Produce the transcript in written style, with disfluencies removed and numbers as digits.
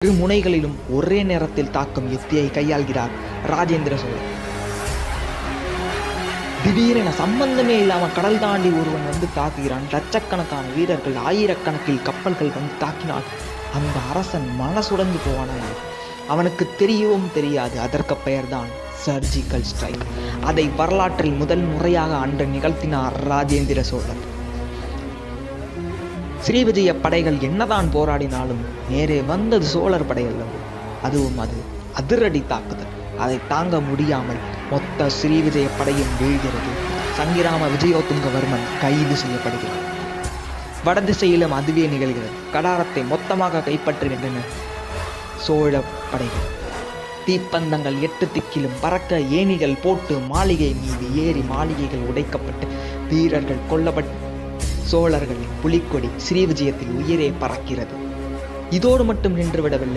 இரு முனைகளிலும் ஒரே நேரத்தில் தாக்கும் யுத்தியை கையாள்கிறார் ராஜேந்திர சோழன். திடீரென சம்பந்தமே இல்லாமல் கடல் தாண்டி ஒருவன் வந்து தாக்குகிறான். லட்சக்கணக்கான வீரர்கள், ஆயிரக்கணக்கில் கப்பல்கள் வந்து தாக்கினால் அந்த அரசன் மனசுடைந்து போவான. அவனுக்கு தெரியவும் தெரியாது. அதற்கு பெயர்தான் சர்ஜிக்கல் ஸ்ட்ரைக். அதை வரலாற்றில் முதல் முறையாக அன்று நிகழ்த்தினார் ராஜேந்திர சோழன். ஸ்ரீவிஜய படைகள் என்னதான் போராடினாலும் நேரே வந்தது சோழர் படைகள். அதுவும் அது அதிரடி தாக்குதல். அதை தாங்க முடியாமல் மொத்த ஸ்ரீவிஜய படையும் வீழ்கிறது. சங்கிராம விஜயோத்துங்கவர்மன் கைது செய்யப்படுகிறார். வடதிசையிலும் அதுவே நிகழ்கிறது. கடாரத்தை மொத்தமாக கைப்பற்றுகின்றனர் சோழ படைகள். தீப்பந்தங்கள் 8 திக்கிலும் பறக்க, ஏணிகள் போட்டு மாளிகை மீது ஏறி மாளிகைகள் உடைக்கப்பட்டு வீரர்கள் கொல்லப்பட்டு சோழர்களின் புலிக்கொடி ஸ்ரீவிஜயத்தில் உயிரே பறக்கிறது. இதோடு மட்டும் நின்றுவிடவில்லை.